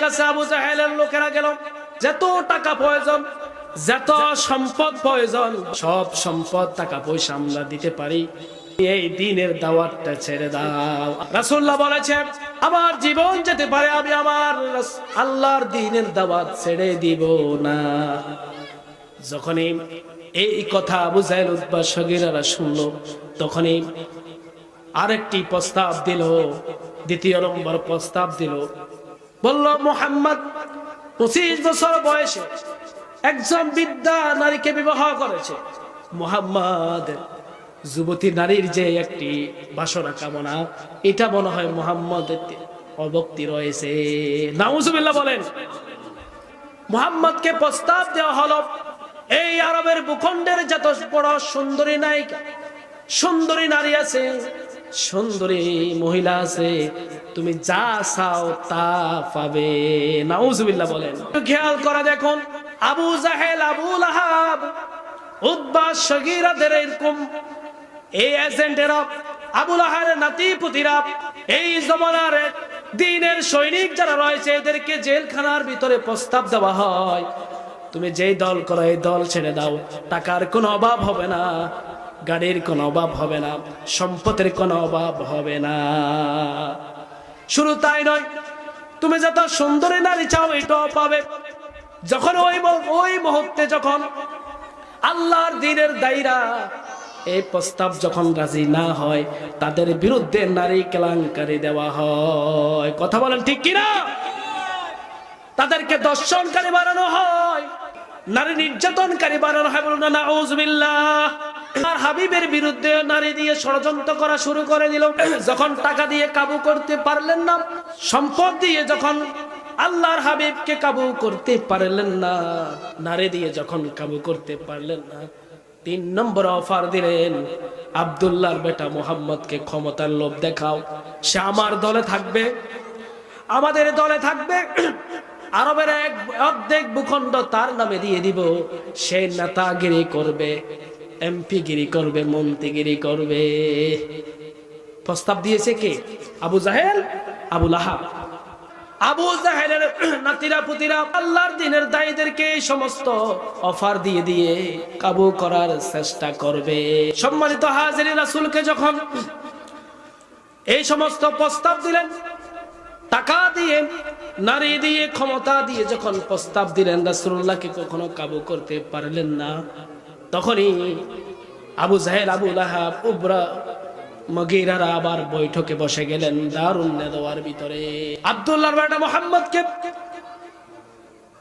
কাছে আবু জাহেলের লোকেরা গেল, যত টাকা প্রয়োজন, যত সম্পদ প্রয়োজন, সব সম্পদ টাকা পয়সা আমরা দিতে পারি, এই দ্বীনের দাওয়াতটা ছেড়ে দাও। রাসূলুল্লাহ বলেছেন আমার জীবন যেতে পারে, আমি আমার আল্লাহর দ্বীনের দাওয়াত ছেড়ে দিব না। যখনই এই কথা আবু জাহেল উতবা সগীরারা শুনলো, তখনই আরেকটি প্রস্তাব দিল, দ্বিতীয় নম্বর প্রস্তাব দিল। বলল মুহাম্মদ 25 বছর বয়সে একজন বৃদ্ধা নারীকে বিবাহ করেছে। মুহাম্মদ যুবতী নারীর যে একটি বাসনা কামনা, এটা মনে হয় মুহাম্মদের অভক্তি রয়েছে। নাউজুবিল্লাহ বলেন। মুহাম্মদকে প্রস্তাব দেওয়া হলো, এই আরবের ভূখণ্ডের যত বড় সুন্দরী নায়িকা, সুন্দরী নারী আছে, সুন্দরী মহিলা আছে, তুমি যা চাও তা পাবে। নাউজুবিল্লাহ বলেন। খেয়াল করে দেখুন, আবু জাহেল, আবু লাহাব, উতবা সগীরাদের এরকম এই এজেন্টেরা, আবু লাহাবের নাতিপুতিরা, এই জমানার দ্বীনের সৈনিক যারা রয়েছে, এদেরকে জেলখানার ভিতরে প্রস্তাব দেওয়া হয়, তুমি যেই দল করো এই দল ছেড়ে দাও, টাকার কোনো অভাব হবে না, গাড়ির কোনো অভাব হবে না, সম্পদের কোনো অভাব হবে না। শুরু তাই নয়, তুমি যত সুন্দরী নারী চাও এটাও পাবে। যখন ওই মুহূর্তে যখন আল্লাহর দ্বীনের দায়ীরা এই প্রস্তাব যখন রাজি না হয়, তাদের বিরুদ্ধে নারী কেলেঙ্কারি দেওয়া হয়। কথা বলেন ঠিক কিনা? তাদেরকে দর্শনকারী বানানো হয়, নারী নির্যাতনকারী বানানো হয়। বলুন না নাউজুবিল্লাহ। আর হাবিবের বিরুদ্ধে নারী দিয়ে ষড়যন্ত্র করা শুরু করে দিল। যখন টাকা দিয়ে কাবু করতে পারলেন না, সম্পদ দিয়ে যখন আল্লাহর হাবিবকে কাবু করতে পারলেন না, নারী দিয়ে যখন কাবু করতে পারলেন না, 3 নম্বর অফার দিলেন, আব্দুল্লাহর বেটা মুহাম্মদকে ক্ষমতার লোভ দেখাও, সে আমার দলে থাকবে, আমাদের দলে থাকবে, আরবের অর্ধেক ভূখণ্ড তার নামে দিয়ে দিব, সে নেতাগিরি করবে, এমপিগিরি করবে, মন্ত্রীগিরি করবে। প্রস্তাব দিয়েছে কে? আবু জাহেল, আবু লাহাব। আবু জাহেলের নাতিরা পুতিরা আল্লাহর দ্বীনের দায়ীদেরকে এই সমস্ত অফার দিয়ে দিয়ে কাবু করার চেষ্টা করবে। সম্মানিত হাজিরিন, রাসূলকে যখন এই সমস্ত প্রস্তাব দিলেন, টাকা দিয়ে, নারী দিয়ে, ক্ষমতা দিয়ে যখন প্রস্তাব দিলেন, রাসূলুল্লাহকে কখনো কাবু করতে পারলেন না, তখনই আবু জাহেল, আবু লাহাব, উতবা মগীরারা আবার বৈঠকে বসে গেলেন দারুন নেদওয়ার ভিতরে। আব্দুল্লাহর বেটা মুহাম্মদকে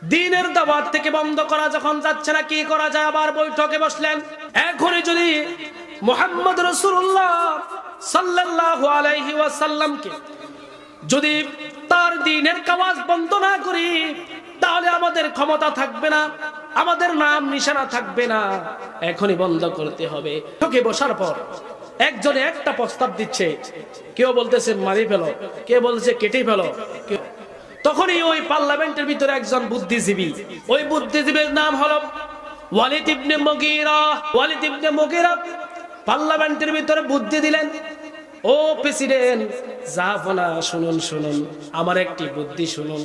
দ্বীনের দাওয়াত থেকে বন্ধ করা যখন যাচ্ছে না, কি করা যায়, আবার বৈঠকে বসলেন। এখনই যদি মুহাম্মদ রাসূলুল্লাহ সাল্লাল্লাহু আলাইহি ওয়াসাল্লামকে যদি তার দ্বীনের কাওয়াজ বন্ধ না করি, তাহলে আমাদের ক্ষমতা থাকবে না, আমাদের নাম নিশানা থাকবে না। এখনই বন্ধ করতে হবে। বৈঠকে বসার পর একজনে একটা প্রস্তাব দিচ্ছে, কেউ বলতেছে মারি ফেলো, কেউ বলছে কেটে ফেলো। তখনই ওই পার্লামেন্টের ভিতরে একজন বুদ্ধিজীবী, ওই বুদ্ধিজীবীর নাম হলো ওয়ালিদ ইবনে মুগীরা। ওয়ালিদ ইবনে মুগীরা পার্লামেন্টের ভিতরে বুদ্ধি দিলেন, ও প্রেসিডেন্ট জাহাপনা, শুনুন শুনুন, আমার একটি বুদ্ধি শুনুন।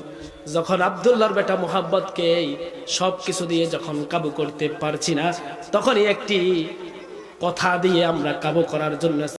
যখন আব্দুল্লাহর বেটা মুহাম্মদকে সবকিছু দিয়ে যখন কাবু করতে পারছি না, তখনই একটি কথা দিয়ে আমরা কাবু করার জন্য